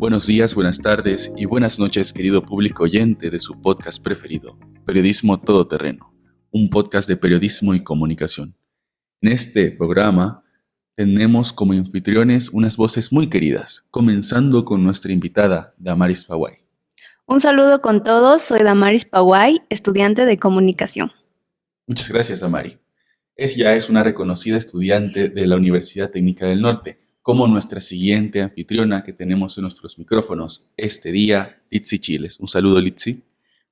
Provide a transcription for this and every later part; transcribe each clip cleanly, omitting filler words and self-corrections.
Buenos días, buenas tardes y buenas noches, querido público oyente de su podcast preferido, Periodismo Todoterreno, un podcast de periodismo y comunicación. En este programa tenemos como anfitriones unas voces muy queridas, comenzando con nuestra invitada, Damaris Paway. Un saludo con todos, soy Damaris Paway, estudiante de comunicación. Muchas gracias, Damari. Ella es una reconocida estudiante de la Universidad Técnica del Norte, como nuestra siguiente anfitriona que tenemos en nuestros micrófonos este día, Litsi Chiles. Un saludo, Litsi.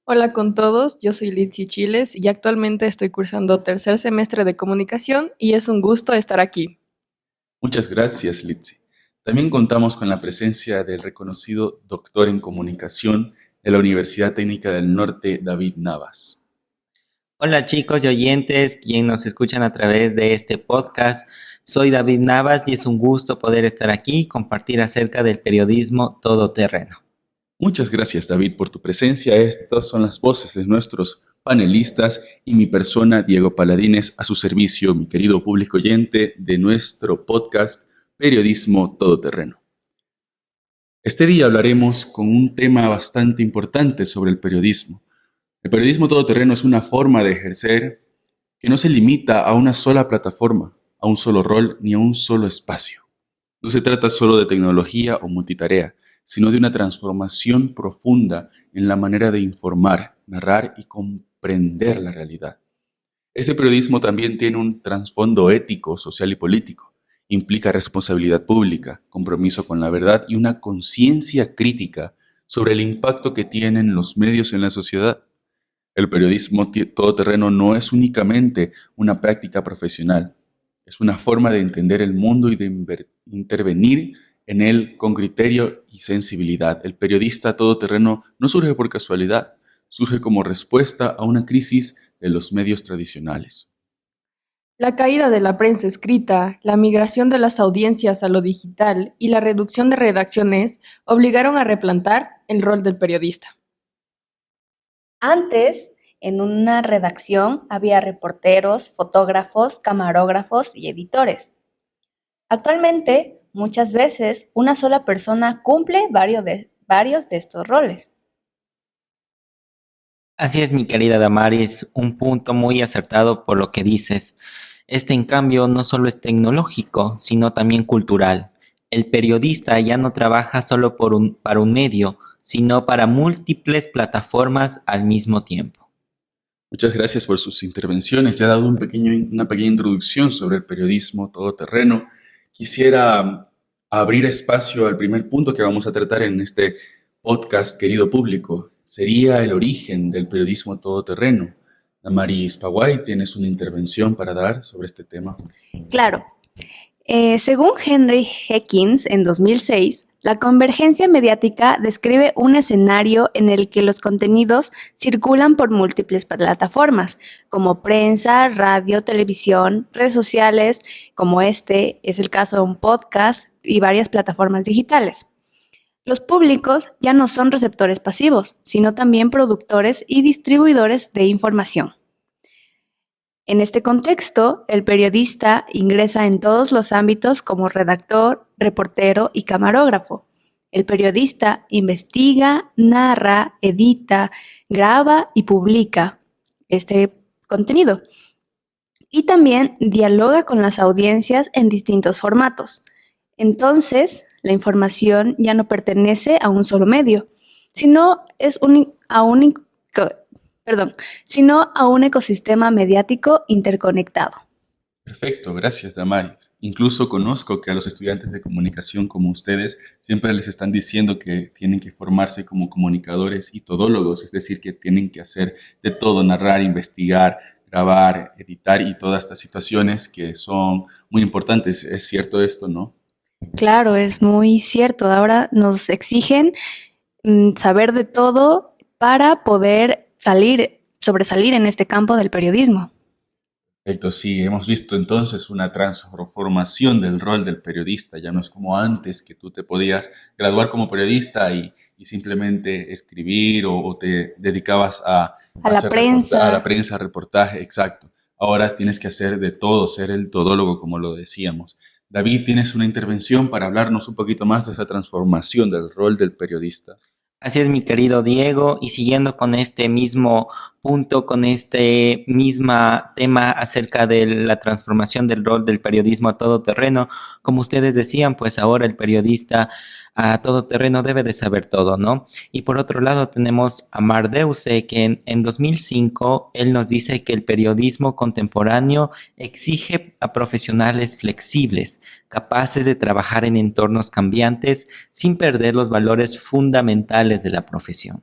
Hola con todos, yo soy Litsi Chiles y actualmente estoy cursando tercer semestre de comunicación y es un gusto estar aquí. Muchas gracias, Litsi. También contamos con la presencia del reconocido doctor en comunicación de la Universidad Técnica del Norte, David Navas. Hola chicos y oyentes, quienes nos escuchan a través de este podcast. Soy David Navas y es un gusto poder estar aquí y compartir acerca del periodismo todoterreno. Muchas gracias, David, por tu presencia. Estas son las voces de nuestros panelistas y mi persona, Diego Paladines, a su servicio, mi querido público oyente de nuestro podcast Periodismo Todoterreno. Este día hablaremos con un tema bastante importante sobre el periodismo. El periodismo todoterreno es una forma de ejercer que no se limita a una sola plataforma, a un solo rol ni a un solo espacio. No se trata solo de tecnología o multitarea, sino de una transformación profunda en la manera de informar, narrar y comprender la realidad. Ese periodismo también tiene un trasfondo ético, social y político. Implica responsabilidad pública, compromiso con la verdad y una conciencia crítica sobre el impacto que tienen los medios en la sociedad. El periodismo todoterreno no es únicamente una práctica profesional, es una forma de entender el mundo y de intervenir en él con criterio y sensibilidad. El periodista todoterreno no surge por casualidad, surge como respuesta a una crisis de los medios tradicionales. La caída de la prensa escrita, la migración de las audiencias a lo digital y la reducción de redacciones obligaron a replantar el rol del periodista. Antes, en una redacción había reporteros, fotógrafos, camarógrafos y editores. Actualmente, muchas veces, una sola persona cumple varios de estos roles. Así es, mi querida Damaris, un punto muy acertado por lo que dices. En cambio, no solo es tecnológico, sino también cultural. El periodista ya no trabaja solo para un medio, sino para múltiples plataformas al mismo tiempo. Muchas gracias por sus intervenciones. Ya ha dado una pequeña introducción sobre el periodismo todoterreno. Quisiera abrir espacio al primer punto que vamos a tratar en este podcast, querido público. Sería el origen del periodismo todoterreno. Damaris Paway, ¿tienes una intervención para dar sobre este tema? Claro. Según Henry Hawkins, en 2006, la convergencia mediática describe un escenario en el que los contenidos circulan por múltiples plataformas, como prensa, radio, televisión, redes sociales, como este es el caso de un podcast y varias plataformas digitales. Los públicos ya no son receptores pasivos, sino también productores y distribuidores de información. En este contexto, el periodista ingresa en todos los ámbitos como redactor, reportero y camarógrafo. El periodista investiga, narra, edita, graba y publica este contenido. Y también dialoga con las audiencias en distintos formatos. Entonces, la información ya no pertenece a un solo medio, sino sino a un ecosistema mediático interconectado. Perfecto, gracias, Damaris. Incluso conozco que a los estudiantes de comunicación como ustedes siempre les están diciendo que tienen que formarse como comunicadores y todólogos, es decir, que tienen que hacer de todo, narrar, investigar, grabar, editar y todas estas situaciones que son muy importantes. ¿Es cierto esto, no? Claro, es muy cierto. Ahora nos exigen saber de todo para poder sobresalir en este campo del periodismo. Perfecto, sí, hemos visto entonces una transformación del rol del periodista. Ya no es como antes que tú te podías graduar como periodista y simplemente escribir o te dedicabas a A la prensa. a la prensa, reportaje, exacto. Ahora tienes que hacer de todo, ser el todólogo, como lo decíamos. David, ¿tienes una intervención para hablarnos un poquito más de esa transformación del rol del periodista? Así es, mi querido Diego, y siguiendo con este mismo punto, con este mismo tema acerca de la transformación del rol del periodismo a todo terreno, como ustedes decían, pues ahora el periodista a todo terreno debe de saber todo, ¿no? Y por otro lado tenemos a Mardeuse, que en 2005 él nos dice que el periodismo contemporáneo exige a profesionales flexibles, capaces de trabajar en entornos cambiantes sin perder los valores fundamentales de la profesión.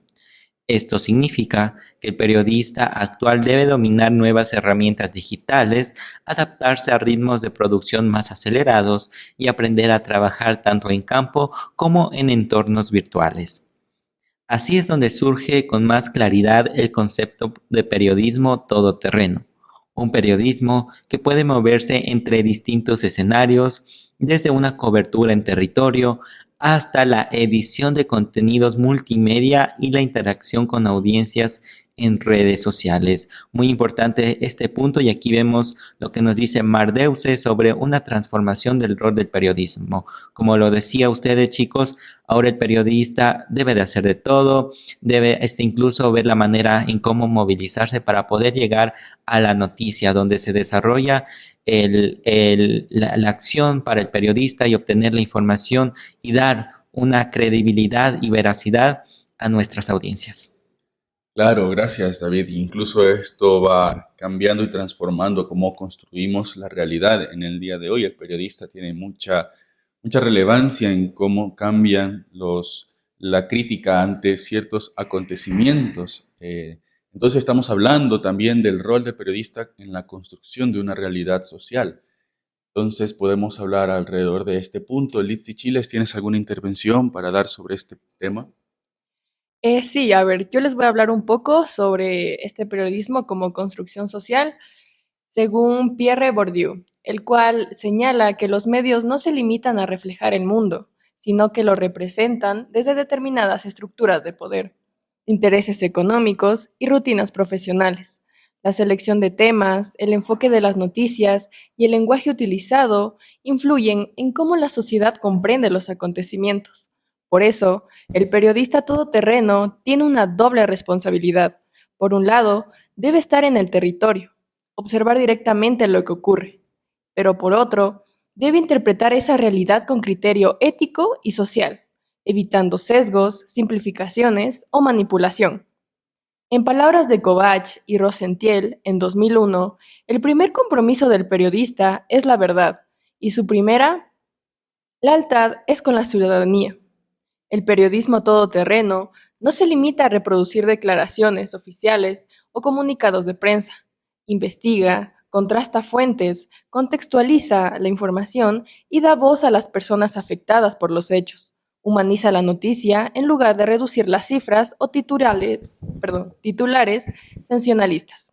Esto significa que el periodista actual debe dominar nuevas herramientas digitales, adaptarse a ritmos de producción más acelerados y aprender a trabajar tanto en campo como en entornos virtuales. Así es donde surge con más claridad el concepto de periodismo todoterreno, un periodismo que puede moverse entre distintos escenarios, desde una cobertura en territorio hasta la edición de contenidos multimedia y la interacción con audiencias en redes sociales. Muy importante este punto, y aquí vemos lo que nos dice Mardeuse sobre una transformación del rol del periodismo. Como lo decía ustedes, chicos, ahora el periodista debe de hacer de todo, debe incluso ver la manera en cómo movilizarse para poder llegar a la noticia, donde se desarrolla la acción para el periodista y obtener la información y dar una credibilidad y veracidad a nuestras audiencias. Claro, gracias David. Incluso esto va cambiando y transformando cómo construimos la realidad en el día de hoy. El periodista tiene mucha relevancia en cómo cambian la crítica ante ciertos acontecimientos. Entonces estamos hablando también del rol del periodista en la construcción de una realidad social. Entonces podemos hablar alrededor de este punto. Litsi Chiles, ¿tienes alguna intervención para dar sobre este tema? Sí, a ver, yo les voy a hablar un poco sobre este periodismo como construcción social, según Pierre Bourdieu, el cual señala que los medios no se limitan a reflejar el mundo, sino que lo representan desde determinadas estructuras de poder, intereses económicos y rutinas profesionales. La selección de temas, el enfoque de las noticias y el lenguaje utilizado influyen en cómo la sociedad comprende los acontecimientos. Por eso, el periodista todoterreno tiene una doble responsabilidad. Por un lado, debe estar en el territorio, observar directamente lo que ocurre, pero por otro, debe interpretar esa realidad con criterio ético y social, evitando sesgos, simplificaciones o manipulación. En palabras de Kovach y Rosentiel, en 2001, el primer compromiso del periodista es la verdad y su primera lealtad es con la ciudadanía. El periodismo todoterreno no se limita a reproducir declaraciones oficiales o comunicados de prensa. Investiga, contrasta fuentes, contextualiza la información y da voz a las personas afectadas por los hechos. Humaniza la noticia en lugar de reducir las cifras o titulares sensacionalistas.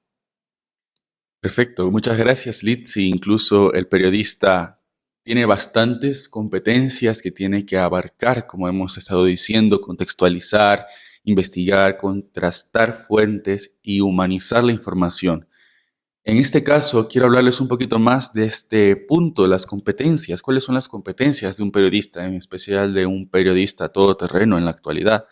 Perfecto, muchas gracias, Litsi. Incluso el periodista tiene bastantes competencias que tiene que abarcar, como hemos estado diciendo, contextualizar, investigar, contrastar fuentes y humanizar la información. En este caso, quiero hablarles un poquito más de este punto, las competencias. ¿Cuáles son las competencias de un periodista, en especial de un periodista todoterreno en la actualidad?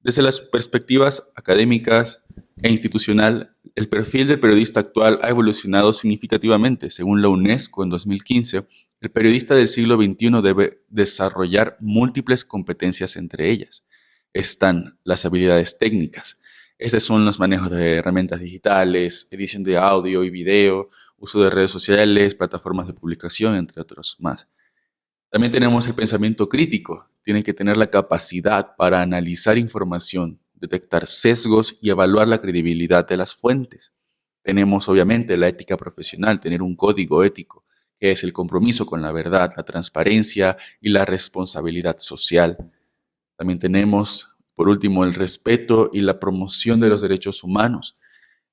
Desde las perspectivas académicas e institucional, el perfil del periodista actual ha evolucionado significativamente. Según la UNESCO en 2015, el periodista del siglo XXI debe desarrollar múltiples competencias. Entre ellas están las habilidades técnicas. Estos son los manejos de herramientas digitales, edición de audio y video, uso de redes sociales, plataformas de publicación, entre otros más. También tenemos el pensamiento crítico. Tiene que tener la capacidad para analizar información, detectar sesgos y evaluar la credibilidad de las fuentes. Tenemos obviamente la ética profesional, tener un código ético, que es el compromiso con la verdad, la transparencia y la responsabilidad social. También tenemos, por último, el respeto y la promoción de los derechos humanos.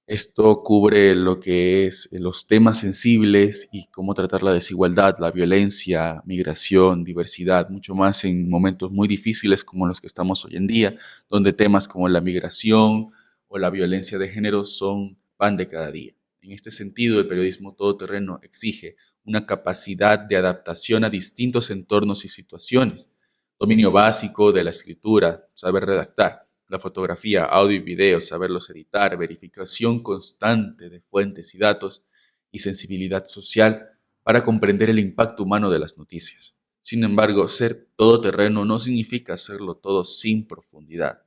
Esto cubre lo que es los temas sensibles y cómo tratar la desigualdad, la violencia, migración, diversidad, mucho más en momentos muy difíciles como los que estamos hoy en día, donde temas como la migración o la violencia de género son pan de cada día. En este sentido, el periodismo todoterreno exige una capacidad de adaptación a distintos entornos y situaciones, dominio básico de la escritura, saber redactar, la fotografía, audio y video, saberlos editar, verificación constante de fuentes y datos y sensibilidad social para comprender el impacto humano de las noticias. Sin embargo, ser todoterreno no significa hacerlo todo sin profundidad.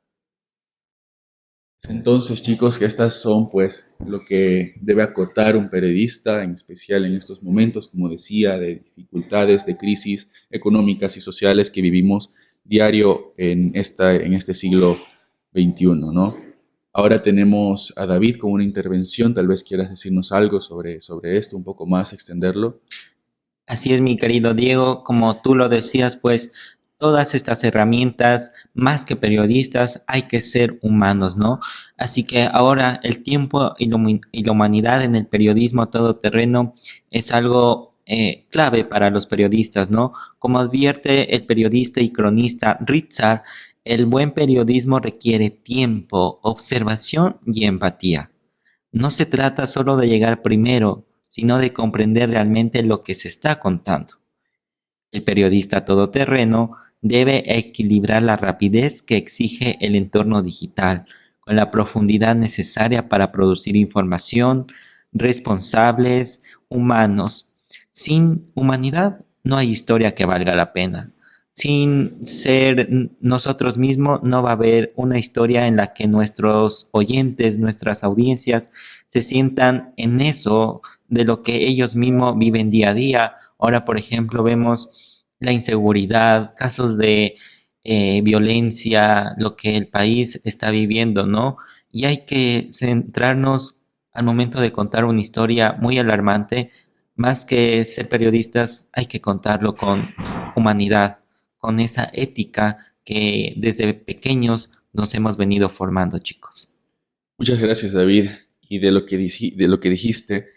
Entonces, chicos, que estas son pues lo que debe acotar un periodista, en especial en estos momentos, como decía, de dificultades, de crisis económicas y sociales que vivimos diario en este siglo XXI, ¿no? Ahora tenemos a David con una intervención, tal vez quieras decirnos algo sobre esto, un poco más, extenderlo. Así es, mi querido Diego, como tú lo decías, pues todas estas herramientas, más que periodistas, hay que ser humanos, ¿no? Así que ahora el tiempo y la humanidad en el periodismo todoterreno es algo clave para los periodistas, ¿no? Como advierte el periodista y cronista Ritzar, el buen periodismo requiere tiempo, observación y empatía. No se trata solo de llegar primero, sino de comprender realmente lo que se está contando. El periodista todoterreno debe equilibrar la rapidez que exige el entorno digital con la profundidad necesaria para producir información, responsables, humanos. Sin humanidad no hay historia que valga la pena. Sin ser nosotros mismos no va a haber una historia en la que nuestros oyentes, nuestras audiencias se sientan en eso de lo que ellos mismos viven día a día. Ahora, por ejemplo, vemos la inseguridad, casos de violencia, lo que el país está viviendo, ¿no? Y hay que centrarnos al momento de contar una historia muy alarmante. Más que ser periodistas, hay que contarlo con humanidad, con esa ética que desde pequeños nos hemos venido formando, chicos. Muchas gracias, David. Y de lo que dijiste,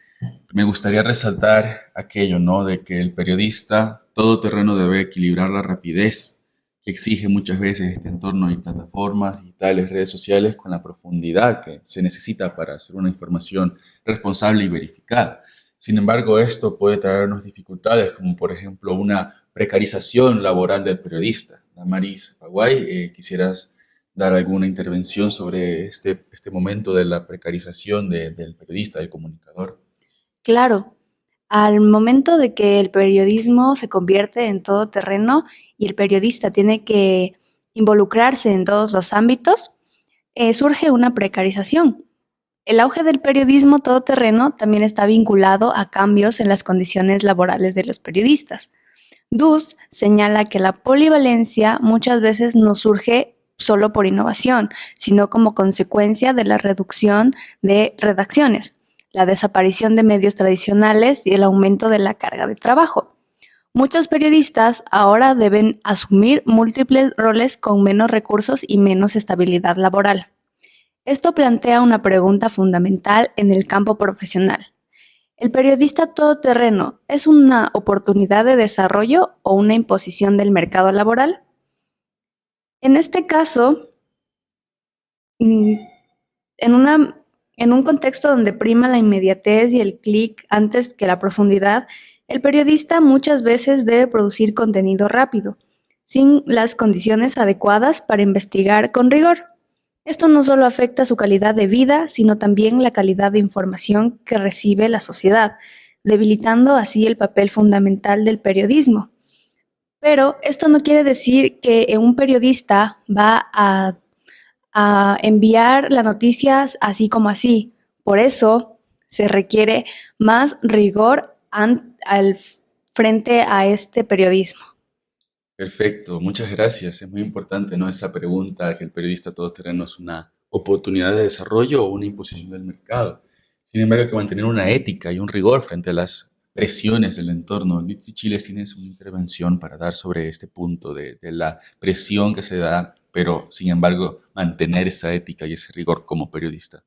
me gustaría resaltar aquello, ¿no? De que el periodista todoterreno debe equilibrar la rapidez que exige muchas veces este entorno y plataformas digitales, redes sociales, con la profundidad que se necesita para hacer una información responsable y verificada. Sin embargo, esto puede traernos dificultades, como por ejemplo una precarización laboral del periodista. Damaris Paguay, ¿quisieras dar alguna intervención sobre este momento de la precarización del periodista, del comunicador? Claro, al momento de que el periodismo se convierte en todoterreno y el periodista tiene que involucrarse en todos los ámbitos, surge una precarización. El auge del periodismo todoterreno también está vinculado a cambios en las condiciones laborales de los periodistas. Dus señala que la polivalencia muchas veces no surge solo por innovación, sino como consecuencia de la reducción de redacciones, la desaparición de medios tradicionales y el aumento de la carga de trabajo. Muchos periodistas ahora deben asumir múltiples roles con menos recursos y menos estabilidad laboral. Esto plantea una pregunta fundamental en el campo profesional. ¿El periodista todoterreno es una oportunidad de desarrollo o una imposición del mercado laboral? En este caso, mm, en un contexto donde prima la inmediatez y el clic antes que la profundidad, el periodista muchas veces debe producir contenido rápido, sin las condiciones adecuadas para investigar con rigor. Esto no solo afecta su calidad de vida, sino también la calidad de información que recibe la sociedad, debilitando así el papel fundamental del periodismo. Pero esto no quiere decir que un periodista va a enviar las noticias así como así. Por eso se requiere más rigor al frente a este periodismo. Perfecto, muchas gracias. Es muy importante, ¿no? Esa pregunta, que el periodista todoterreno es una oportunidad de desarrollo o una imposición del mercado. Sin embargo, hay que mantener una ética y un rigor frente a las presiones del entorno. Litsi Chiles, tienes una intervención para dar sobre este punto de la presión que se da, pero sin embargo, mantener esa ética y ese rigor como periodista.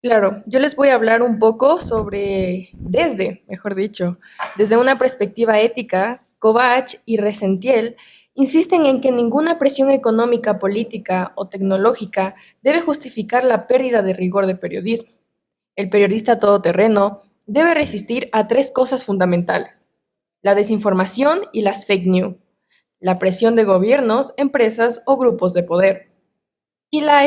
Claro, yo les voy a hablar un poco mejor dicho, desde una perspectiva ética. Kovach y Resentiel insisten en que ninguna presión económica, política o tecnológica debe justificar la pérdida de rigor de periodismo. El periodista todoterreno debe resistir a tres cosas fundamentales: la desinformación y las fake news, la presión de gobiernos, empresas o grupos de poder, y La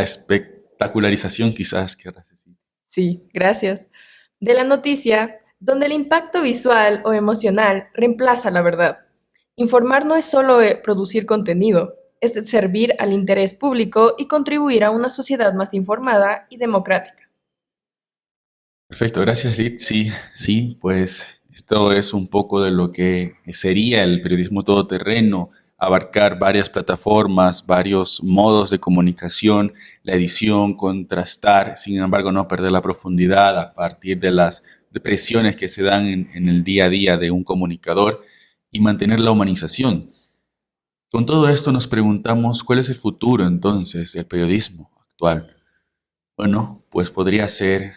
espectacularización quizás querrás decir. sí, gracias, de la noticia, donde el impacto visual o emocional reemplaza la verdad. Informar no es solo producir contenido, es servir al interés público y contribuir a una sociedad más informada y democrática. Perfecto, gracias Lid. Sí, sí, pues esto es un poco de lo que sería el periodismo todoterreno, abarcar varias plataformas, varios modos de comunicación, la edición, contrastar, sin embargo no perder la profundidad a partir de las presiones que se dan en el día a día de un comunicador y mantener la humanización. Con todo esto nos preguntamos cuál es el futuro entonces del periodismo actual. Bueno, pues podría ser,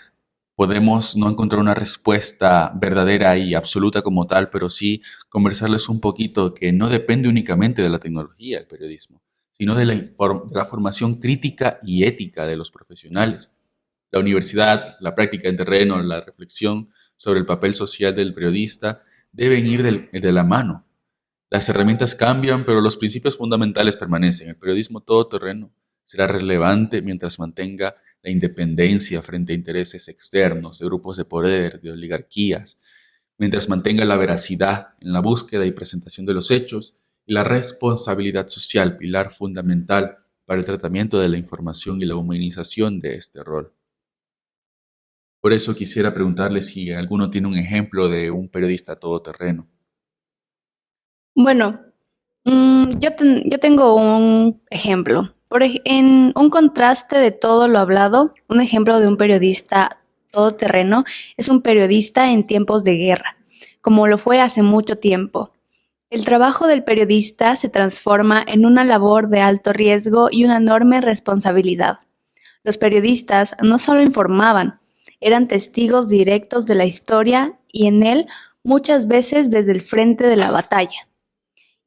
podemos no encontrar una respuesta verdadera y absoluta como tal, pero sí conversarles un poquito que no depende únicamente de la tecnología el periodismo, sino de de la formación crítica y ética de los profesionales. La universidad, la práctica en terreno, la reflexión sobre el papel social del periodista deben ir de la mano. Las herramientas cambian, pero los principios fundamentales permanecen. El periodismo todoterreno será relevante mientras mantenga la independencia frente a intereses externos, de grupos de poder, de oligarquías, mientras mantenga la veracidad en la búsqueda y presentación de los hechos y la responsabilidad social, pilar fundamental para el tratamiento de la información y la humanización de este rol. Por eso quisiera preguntarle si alguno tiene un ejemplo de un periodista todoterreno. Bueno, yo tengo un ejemplo. En un contraste de todo lo hablado, un ejemplo de un periodista todoterreno es un periodista en tiempos de guerra, como lo fue hace mucho tiempo. El trabajo del periodista se transforma en una labor de alto riesgo y una enorme responsabilidad. Los periodistas no solo informaban, eran testigos directos de la historia y en él muchas veces desde el frente de la batalla.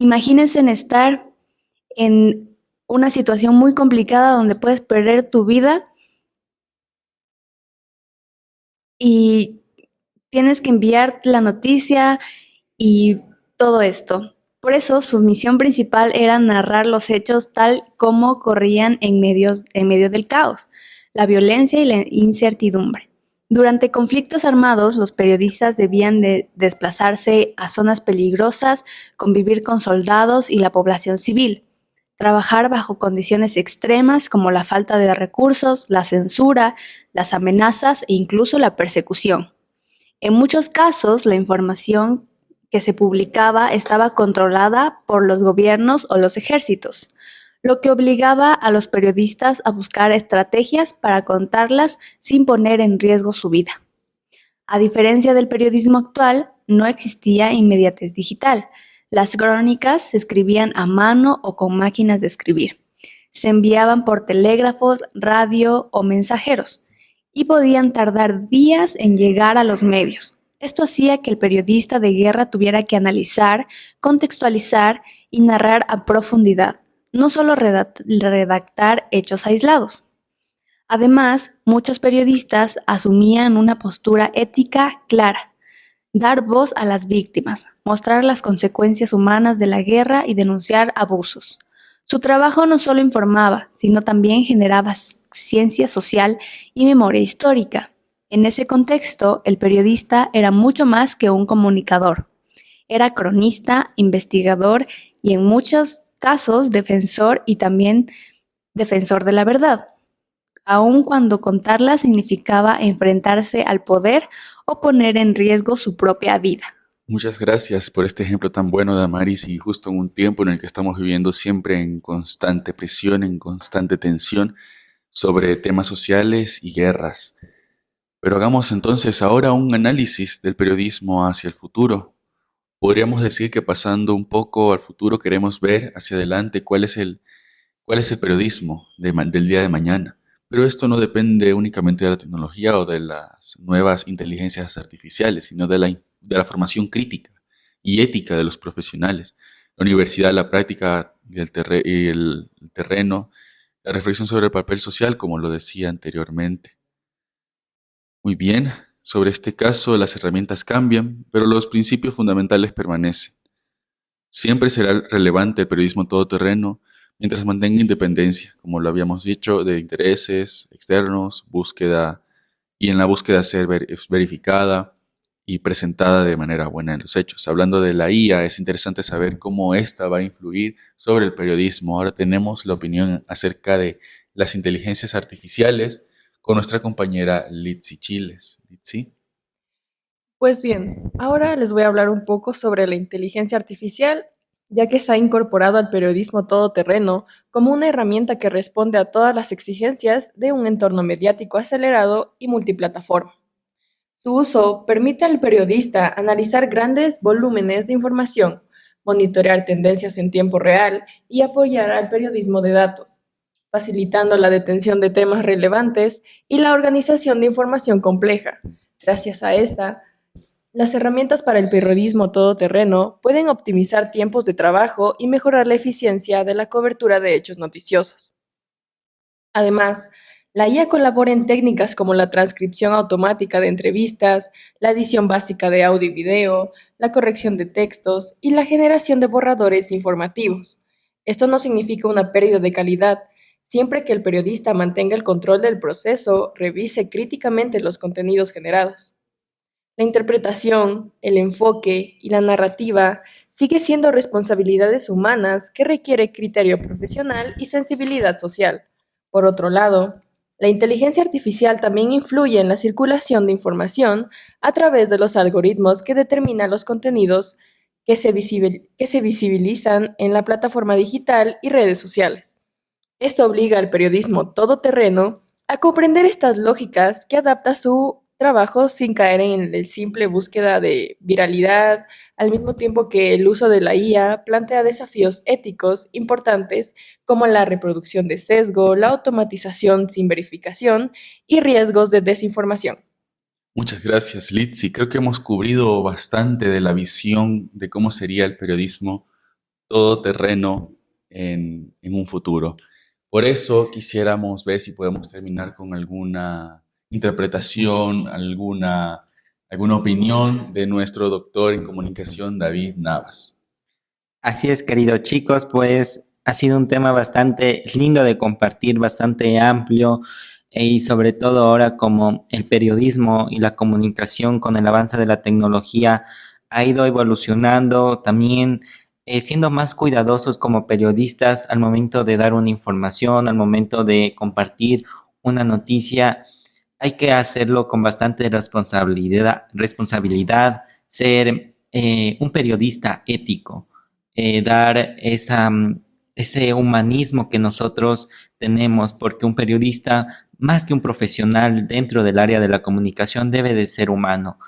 Imagínense en estar en una situación muy complicada donde puedes perder tu vida y tienes que enviar la noticia y todo esto. Por eso su misión principal era narrar los hechos tal como corrían en medio del caos, la violencia y la incertidumbre. Durante conflictos armados, los periodistas debían de desplazarse a zonas peligrosas, convivir con soldados y la población civil, trabajar bajo condiciones extremas como la falta de recursos, la censura, las amenazas e incluso la persecución. En muchos casos, la información que se publicaba estaba controlada por los gobiernos o los ejércitos, lo que obligaba a los periodistas a buscar estrategias para contarlas sin poner en riesgo su vida. A diferencia del periodismo actual, no existía inmediatez digital. Las crónicas se escribían a mano o con máquinas de escribir. Se enviaban por telégrafos, radio o mensajeros y podían tardar días en llegar a los medios. Esto hacía que el periodista de guerra tuviera que analizar, contextualizar y narrar a profundidad, no solo redactar hechos aislados. Además, muchos periodistas asumían una postura ética clara: dar voz a las víctimas, mostrar las consecuencias humanas de la guerra y denunciar abusos. Su trabajo no solo informaba, sino también generaba ciencia social y memoria histórica. En ese contexto, el periodista era mucho más que un comunicador. Era cronista, investigador y en muchos casos defensor y también defensor de la verdad, aun cuando contarla significaba enfrentarse al poder o poner en riesgo su propia vida. Muchas gracias por este ejemplo tan bueno, Damaris, y justo en un tiempo en el que estamos viviendo siempre en constante presión, en constante tensión sobre temas sociales y guerras. Pero hagamos entonces ahora un análisis del periodismo hacia el futuro. Podríamos decir que pasando un poco al futuro queremos ver hacia adelante cuál es el periodismo del día de mañana. Pero esto no depende únicamente de la tecnología o de las nuevas inteligencias artificiales, sino de la formación crítica y ética de los profesionales. La universidad, la práctica y el terreno la reflexión sobre el papel social, como lo decía anteriormente. Muy bien, sobre este caso las herramientas cambian, pero los principios fundamentales permanecen. Siempre será relevante el periodismo todoterreno mientras mantenga independencia, como lo habíamos dicho, de intereses externos, búsqueda y en la búsqueda ser verificada y presentada de manera buena en los hechos. Hablando de la IA, es interesante saber cómo esta va a influir sobre el periodismo. Ahora tenemos la opinión acerca de las inteligencias artificiales con nuestra compañera Litsi Chiles. Litsi. Pues bien, ahora les voy a hablar un poco sobre la inteligencia artificial, ya que se ha incorporado al periodismo todoterreno como una herramienta que responde a todas las exigencias de un entorno mediático acelerado y multiplataforma. Su uso permite al periodista analizar grandes volúmenes de información, monitorear tendencias en tiempo real y apoyar al periodismo de datos, facilitando la detención de temas relevantes y la organización de información compleja. Gracias a esta, las herramientas para el periodismo todoterreno pueden optimizar tiempos de trabajo y mejorar la eficiencia de la cobertura de hechos noticiosos. Además, la IA colabora en técnicas como la transcripción automática de entrevistas, la edición básica de audio y video, la corrección de textos y la generación de borradores informativos. Esto no significa una pérdida de calidad, siempre que el periodista mantenga el control del proceso, revise críticamente los contenidos generados. La interpretación, el enfoque y la narrativa sigue siendo responsabilidades humanas que requiere criterio profesional y sensibilidad social. Por otro lado, la inteligencia artificial también influye en la circulación de información a través de los algoritmos que determinan los contenidos que se visibilizan en la plataforma digital y redes sociales. Esto obliga al periodismo todoterreno a comprender estas lógicas que adapta su trabajo sin caer en el simple búsqueda de viralidad, al mismo tiempo que el uso de la IA plantea desafíos éticos importantes como la reproducción de sesgo, la automatización sin verificación y riesgos de desinformación. Muchas gracias, Litsi. Creo que hemos cubrido bastante de la visión de cómo sería el periodismo todoterreno en un futuro. Por eso quisiéramos ver si podemos terminar con alguna interpretación, alguna opinión de nuestro doctor en comunicación, David Navas. Así es, queridos chicos, pues ha sido un tema bastante lindo de compartir, bastante amplio y sobre todo ahora como el periodismo y la comunicación con el avance de la tecnología ha ido evolucionando, también siendo más cuidadosos como periodistas al momento de dar una información, al momento de compartir una noticia, hay que hacerlo con bastante responsabilidad, ser un periodista ético, dar ese humanismo que nosotros tenemos, porque un periodista, más que un profesional dentro del área de la comunicación, debe de ser humano.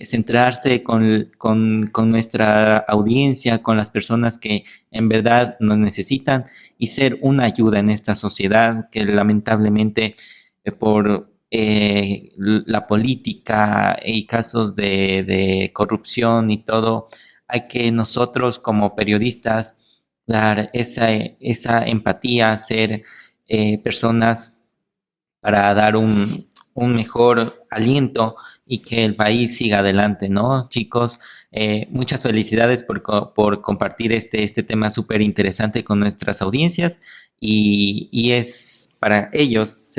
Centrarse con nuestra audiencia, con las personas que en verdad nos necesitan y ser una ayuda en esta sociedad que lamentablemente por la política y casos de corrupción y todo, hay que nosotros como periodistas dar esa empatía, ser personas para dar un mejor aliento y que el país siga adelante, ¿no? Chicos, muchas felicidades por compartir este tema súper interesante con nuestras audiencias y es para ellos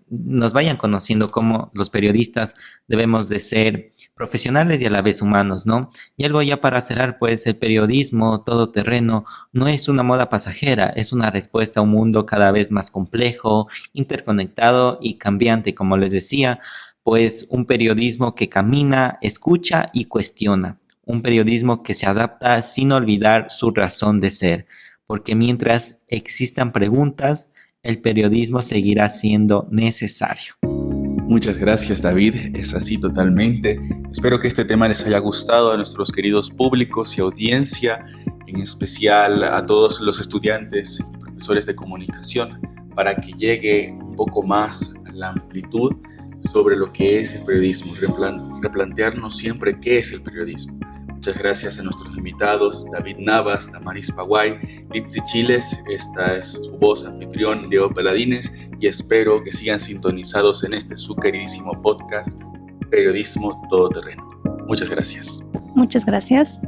nos vayan conociendo cómo los periodistas debemos de ser profesionales y a la vez humanos, ¿no? Y algo ya para cerrar, pues el periodismo todoterreno no es una moda pasajera, es una respuesta a un mundo cada vez más complejo, interconectado y cambiante, como les decía, pues un periodismo que camina, escucha y cuestiona, un periodismo que se adapta sin olvidar su razón de ser, porque mientras existan preguntas, el periodismo seguirá siendo necesario. Muchas gracias, David. Es así totalmente. Espero que este tema les haya gustado a nuestros queridos públicos y audiencia, en especial a todos los estudiantes y profesores de comunicación, para que llegue un poco más a la amplitud sobre lo que es el periodismo, replantearnos siempre qué es el periodismo. Muchas Muchas gracias a nuestros invitados, David Navas, Damaris Paguay, Litsi Chiles. Esta es su voz anfitrión, Diego Paladines, y espero que sigan sintonizados en este su queridísimo podcast, Periodismo Todoterreno. Muchas gracias. Muchas gracias.